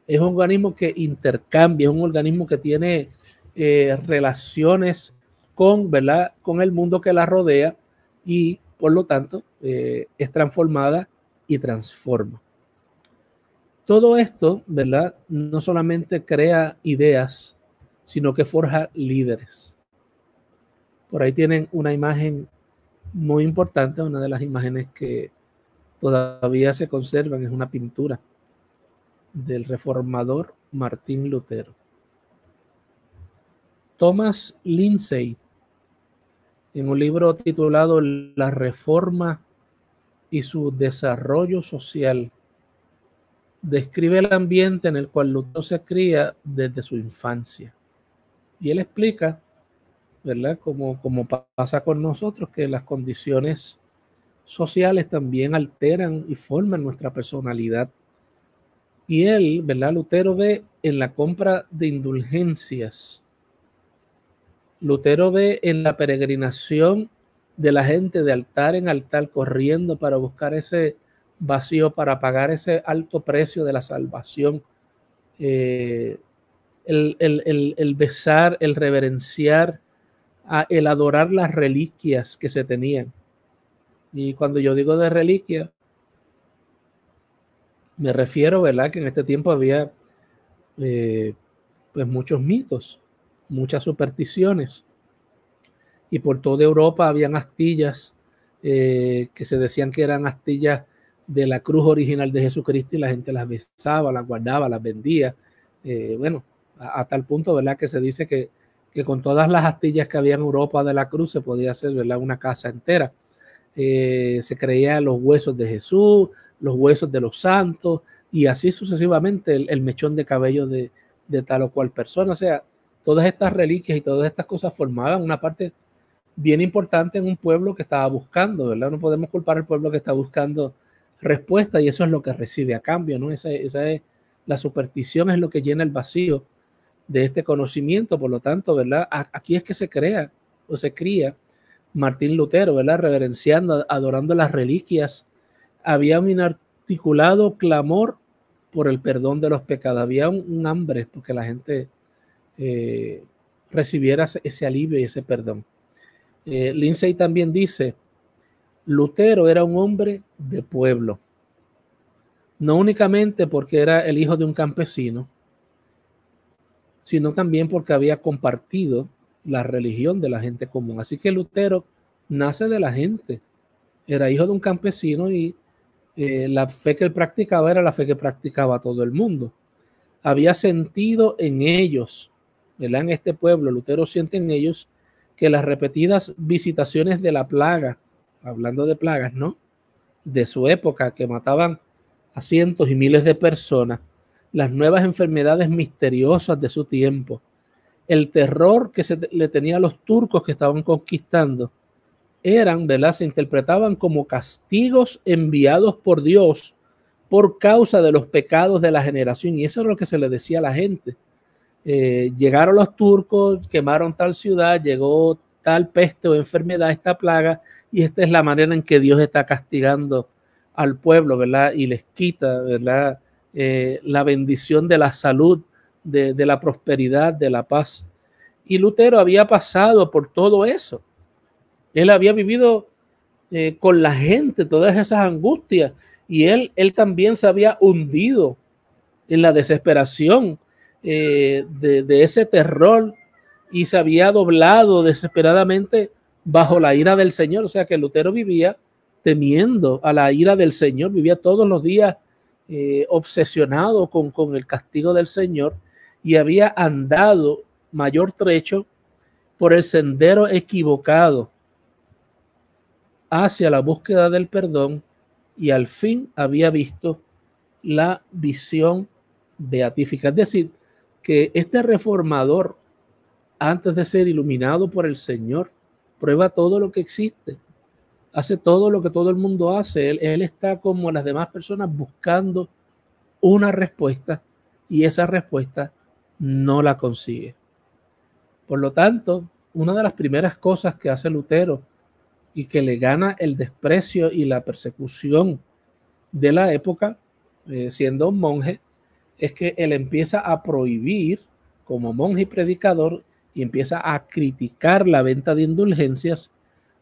Es un organismo que intercambia, es un organismo que tiene relaciones con, ¿verdad?, con el mundo que la rodea y, por lo tanto, es transformada y transforma. Todo esto, ¿verdad?, no solamente crea ideas, sino que forja líderes. Por ahí tienen una imagen muy importante, una de las imágenes que todavía se conservan, es una pintura del reformador Martín Lutero. Thomas Lindsay, en un libro titulado La Reforma y su desarrollo social, describe el ambiente en el cual Lutero se cría desde su infancia. Y él explica, ¿verdad?, como pasa con nosotros, que las condiciones sociales también alteran y forman nuestra personalidad. Y él, ¿verdad?, Lutero ve en la compra de indulgencias, Lutero ve en la peregrinación de la gente de altar en altar corriendo para buscar ese vacío, para pagar ese alto precio de la salvación, el besar, el reverenciar, el adorar las reliquias que se tenían. Y cuando yo digo de reliquia, me refiero, ¿verdad?, que en este tiempo había pues muchos mitos, muchas supersticiones, y por toda Europa habían astillas que se decían que eran astillas de la cruz original de Jesucristo, y la gente las besaba, las guardaba, las vendía, bueno, a tal punto, ¿verdad?, que se dice que con todas las astillas que había en Europa de la cruz se podía hacer, ¿verdad?, una casa entera. Se creía los huesos de Jesús, los huesos de los santos, y así sucesivamente el mechón de cabello de tal o cual persona. O sea, todas estas reliquias y todas estas cosas formaban una parte bien importante en un pueblo que estaba buscando, ¿verdad? No podemos culpar al pueblo que está buscando respuesta, y eso es lo que recibe a cambio, ¿no? Esa es la superstición, es lo que llena el vacío de este conocimiento. Por lo tanto, ¿verdad?, aquí es que se crea o se cría Martín Lutero, ¿verdad?, reverenciando, adorando las reliquias. Había un inarticulado clamor por el perdón de los pecados. Había un hambre porque la gente recibiera ese alivio y ese perdón. Lindsay también dice, Lutero era un hombre de pueblo, no únicamente porque era el hijo de un campesino, sino también porque había compartido la religión de la gente común. Así que Lutero nace de la gente, era hijo de un campesino, y la fe que él practicaba era la fe que practicaba todo el mundo. Había sentido en ellos, ¿verdad?, en este pueblo, Lutero siente en ellos que las repetidas visitaciones de la plaga, hablando de plagas, ¿no?, de su época, que mataban a cientos y miles de personas, las nuevas enfermedades misteriosas de su tiempo, el terror que se le tenía a los turcos que estaban conquistando, eran, ¿verdad?, se interpretaban como castigos enviados por Dios por causa de los pecados de la generación. Y eso es lo que se le decía a la gente. Llegaron los turcos, quemaron tal ciudad, llegó tal peste o enfermedad, esta plaga, y esta es la manera en que Dios está castigando al pueblo, ¿verdad?, y les quita, ¿verdad?, la bendición de la salud, de la prosperidad, de la paz. Y Lutero había pasado por todo eso. Él había vivido con la gente, todas esas angustias. Y él también se había hundido en la desesperación de ese terror y se había doblado desesperadamente bajo la ira del Señor. O sea que Lutero vivía temiendo a la ira del Señor, vivía todos los días obsesionado con el castigo del Señor y había andado mayor trecho por el sendero equivocado hacia la búsqueda del perdón y al fin había visto la visión beatífica. Es decir, que este reformador, antes de ser iluminado por el Señor, prueba todo lo que existe, hace todo lo que todo el mundo hace. Él está como las demás personas buscando una respuesta y esa respuesta no la consigue. Por lo tanto, una de las primeras cosas que hace Lutero y que le gana el desprecio y la persecución de la época, siendo un monje, es que él empieza a prohibir como monje y predicador y empieza a criticar la venta de indulgencias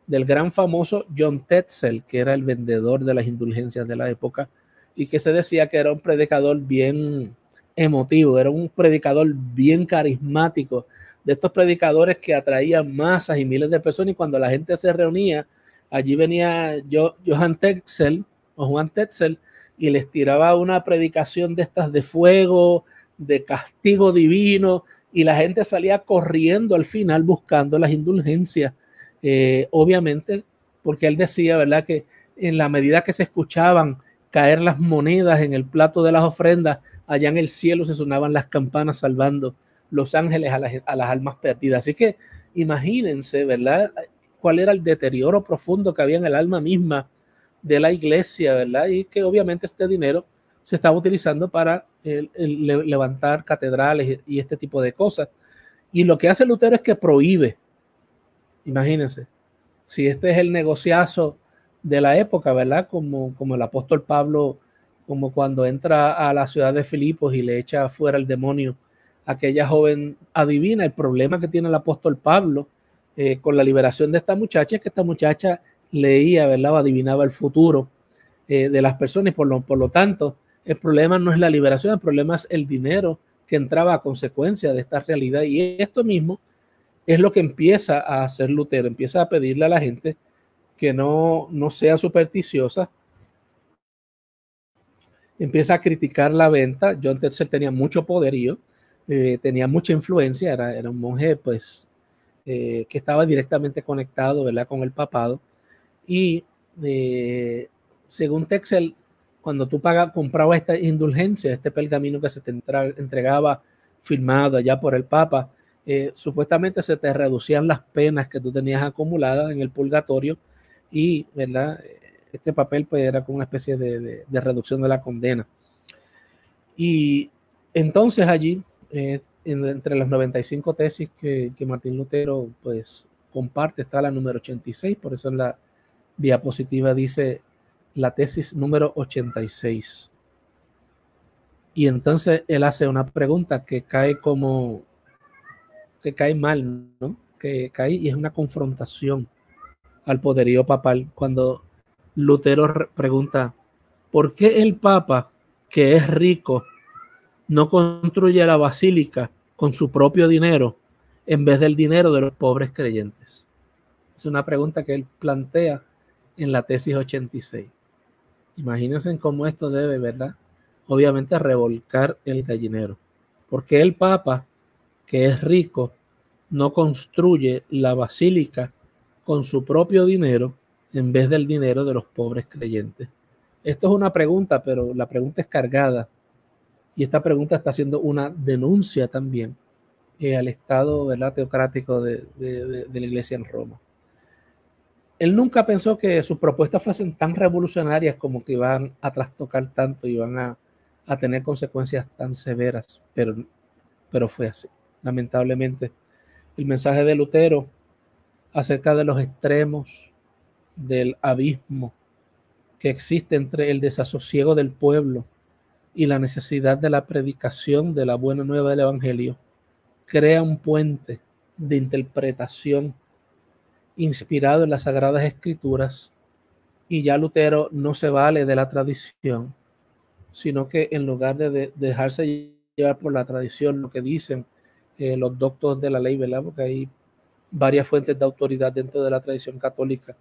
del gran famoso John Tetzel, que era el vendedor de las indulgencias de la época y que se decía que era un predicador bien emotivo, era un predicador bien carismático, de estos predicadores que atraían masas y miles de personas, y cuando la gente se reunía, allí venía Johann Tetzel o Juan Tetzel y les tiraba una predicación de estas de fuego, de castigo divino, y la gente salía corriendo al final buscando las indulgencias, obviamente porque él decía, ¿verdad?, que en la medida que se escuchaban caer las monedas en el plato de las ofrendas, allá en el cielo se sonaban las campanas salvando los ángeles a las almas perdidas. Así que imagínense, ¿verdad?, cuál era el deterioro profundo que había en el alma misma de la iglesia, ¿verdad? Y que obviamente este dinero se estaba utilizando para levantar catedrales y este tipo de cosas. Y lo que hace Lutero es que prohíbe. Imagínense, si este es el negociazo de la época, ¿verdad? Como el apóstol Pablo, como cuando entra a la ciudad de Filipos y le echa fuera el demonio a aquella joven adivina. El problema que tiene el apóstol Pablo con la liberación de esta muchacha es que esta muchacha leía, ¿verdad?, o adivinaba el futuro de las personas, y por lo tanto el problema no es la liberación, el problema es el dinero que entraba a consecuencia de esta realidad. Y esto mismo es lo que empieza a hacer Lutero, empieza a pedirle a la gente que no sea supersticiosa, empieza a criticar la venta. John Tetzel tenía mucho poderío, tenía mucha influencia, era un monje pues que estaba directamente conectado, ¿verdad?, con el papado. Y según Tetzel, cuando tú comprabas esta indulgencia, este pergamino que se te entregaba firmado allá por el Papa, supuestamente se te reducían las penas que tú tenías acumuladas en el purgatorio y, ¿verdad?, este papel pues era como una especie de reducción de la condena. Y entonces allí, entre las 95 tesis que Martín Lutero pues comparte, está la número 86, por eso en la diapositiva dice la tesis número 86. Y entonces él hace una pregunta que cae mal, ¿no? Que cae y es una confrontación al poderío papal cuando Lutero pregunta: ¿por qué el Papa, que es rico, no construye la basílica con su propio dinero en vez del dinero de los pobres creyentes? Es una pregunta que él plantea en la tesis 86. Imagínense cómo esto debe, ¿verdad?, obviamente revolcar el gallinero. ¿Por qué el Papa, que es rico, no construye la basílica con su propio dinero en vez del dinero de los pobres creyentes? Esto es una pregunta, pero la pregunta es cargada. Y esta pregunta está haciendo una denuncia también al estado, ¿verdad?, teocrático de la iglesia en Roma. Él nunca pensó que sus propuestas fuesen tan revolucionarias como que iban a trastocar tanto y iban a tener consecuencias tan severas, pero fue así. Lamentablemente, el mensaje de Lutero acerca de los extremos del abismo que existe entre el desasosiego del pueblo y la necesidad de la predicación de la buena nueva del Evangelio crea un puente de interpretación inspirado en las Sagradas Escrituras y ya Lutero no se vale de la tradición, sino que en lugar de dejarse llevar por la tradición, lo que dicen los doctos de la ley, ¿verdad? Porque hay varias fuentes de autoridad dentro de la tradición católica.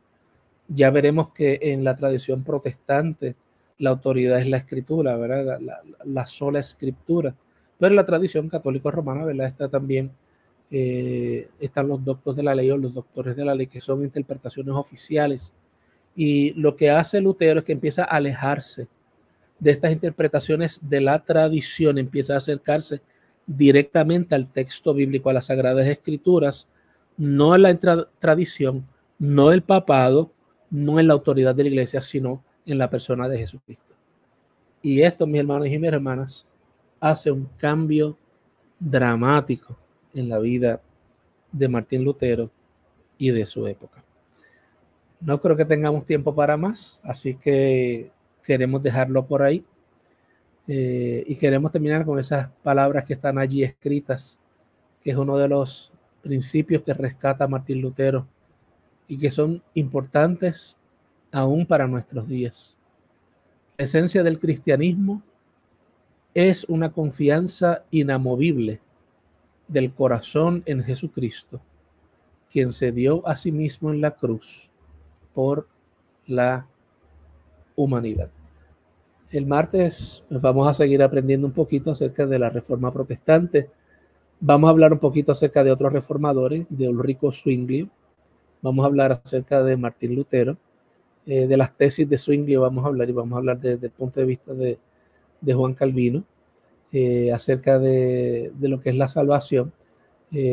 Ya veremos que en la tradición protestante la autoridad es la escritura, ¿verdad? La sola escritura. Pero en la tradición católico-romana, ¿verdad? Está también, están los doctos de la ley o los doctores de la ley, que son interpretaciones oficiales. Y lo que hace Lutero es que empieza a alejarse de estas interpretaciones de la tradición, empieza a acercarse directamente al texto bíblico, a las Sagradas Escrituras, no en la tradición, no el papado, no en la autoridad de la iglesia, sino en la persona de Jesucristo. Y esto, mis hermanos y mis hermanas, hace un cambio dramático en la vida de Martín Lutero y de su época. No creo que tengamos tiempo para más, así que queremos dejarlo por ahí. Y queremos terminar con esas palabras que están allí escritas, que es uno de los principios que rescata Martín Lutero y que son importantes aún para nuestros días. La esencia del cristianismo es una confianza inamovible del corazón en Jesucristo, quien se dio a sí mismo en la cruz por la humanidad. El martes vamos a seguir aprendiendo un poquito acerca de la Reforma Protestante. Vamos a hablar un poquito acerca de otros reformadores, de Ulrico Zwinglio. Vamos a hablar acerca de Martín Lutero. De las tesis de Zwinglio vamos a hablar, y vamos a hablar desde el punto de vista de Juan Calvino, acerca de lo que es la salvación.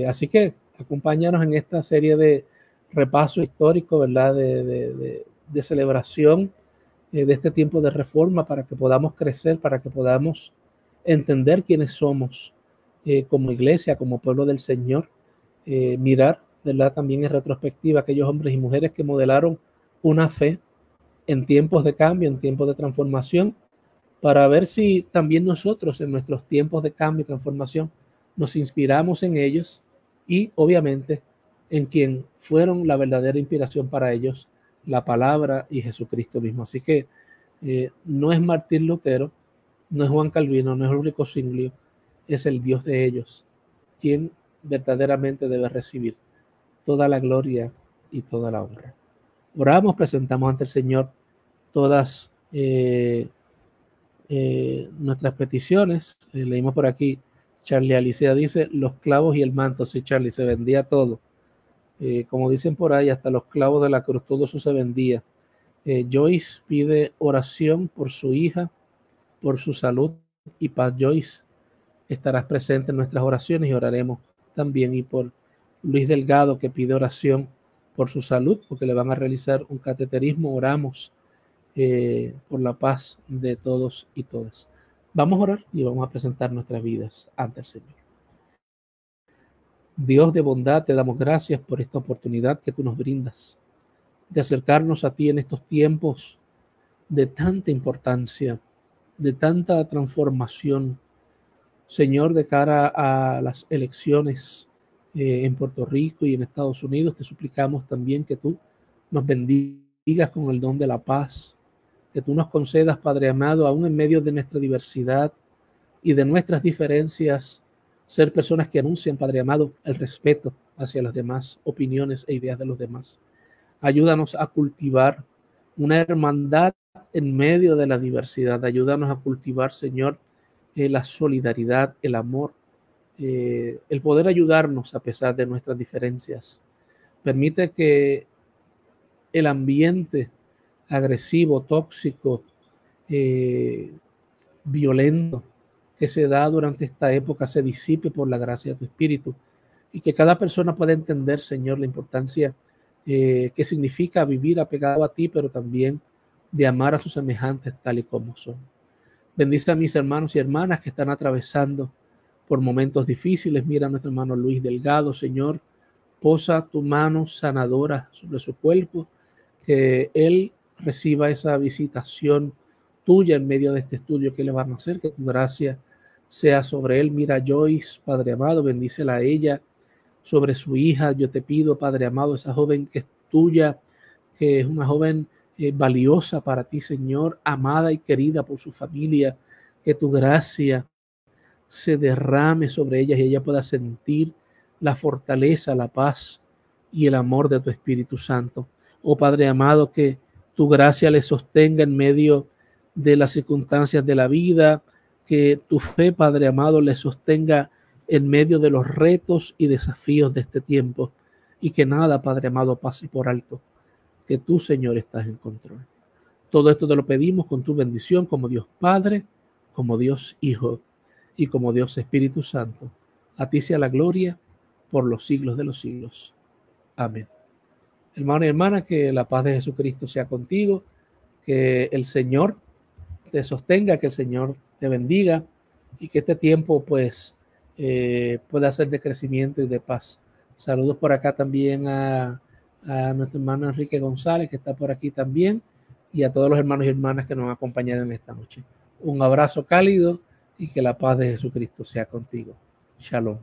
Así que acompáñanos en esta serie de repaso histórico, ¿verdad? De celebración de este tiempo de reforma, para que podamos crecer, para que podamos entender quiénes somos como iglesia, como pueblo del Señor, mirar, ¿verdad? También en retrospectiva aquellos hombres y mujeres que modelaron una fe en tiempos de cambio, en tiempos de transformación, para ver si también nosotros en nuestros tiempos de cambio y transformación nos inspiramos en ellos y obviamente en quien fueron la verdadera inspiración para ellos, la palabra y Jesucristo mismo. Así que no es Martín Lutero, no es Juan Calvino, no es Ulrico Zwinglio, es el Dios de ellos quien verdaderamente debe recibir toda la gloria y toda la honra. Oramos, presentamos ante el Señor todas nuestras peticiones. Leímos por aquí, Charlie Alicia dice, los clavos y el manto. Sí, Charlie, se vendía todo. Como dicen por ahí, hasta los clavos de la cruz, todo eso se vendía. Joyce pide oración por su hija, por su salud y paz. Joyce, estarás presente en nuestras oraciones y oraremos también. Y por Luis Delgado, que pide oración por su salud, porque le van a realizar un cateterismo. Oramos por la paz de todos y todas. Vamos a orar y vamos a presentar nuestras vidas ante el Señor. Dios de bondad, te damos gracias por esta oportunidad que tú nos brindas de acercarnos a ti en estos tiempos de tanta importancia, de tanta transformación. Señor, de cara a las elecciones en Puerto Rico y en Estados Unidos, te suplicamos también que tú nos bendigas con el don de la paz, que tú nos concedas, Padre amado, aún en medio de nuestra diversidad y de nuestras diferencias, ser personas que anuncian, Padre amado, el respeto hacia las demás opiniones e ideas de los demás. Ayúdanos a cultivar una hermandad en medio de la diversidad. Ayúdanos a cultivar, Señor, la solidaridad, el amor, el poder ayudarnos a pesar de nuestras diferencias. Permite que el ambiente agresivo, tóxico, violento que se da durante esta época se disipe por la gracia de tu Espíritu, y que cada persona pueda entender, Señor, la importancia que significa vivir apegado a ti, pero también de amar a sus semejantes tal y como son. Bendice a mis hermanos y hermanas que están atravesando por momentos difíciles. Mira a nuestro hermano Luis Delgado, Señor, posa tu mano sanadora sobre su cuerpo, que él reciba esa visitación tuya en medio de este estudio que le van a hacer, que tu gracia sea sobre él. Mira a Joyce, Padre amado, bendícela a ella, sobre su hija. Yo te pido, Padre amado, esa joven que es tuya, que es una joven valiosa para ti, Señor, amada y querida por su familia, que tu gracia se derrame sobre ellas y ella pueda sentir la fortaleza, la paz y el amor de tu Espíritu Santo. Oh Padre amado, que tu gracia les sostenga en medio de las circunstancias de la vida, que tu fe, Padre amado, les sostenga en medio de los retos y desafíos de este tiempo, y que nada, Padre amado, pase por alto, que tú, Señor, estás en control. Todo esto te lo pedimos con tu bendición como Dios Padre, como Dios Hijo y como Dios Espíritu Santo. A ti sea la gloria por los siglos de los siglos. Amén. Hermano y hermana, que la paz de Jesucristo sea contigo, que el Señor te sostenga, que el Señor te bendiga y que este tiempo pues pueda ser de crecimiento y de paz. Saludos por acá también a nuestro hermano Enrique González, que está por aquí también, y a todos los hermanos y hermanas que nos han acompañado en esta noche. Un abrazo cálido y que la paz de Jesucristo sea contigo. Shalom.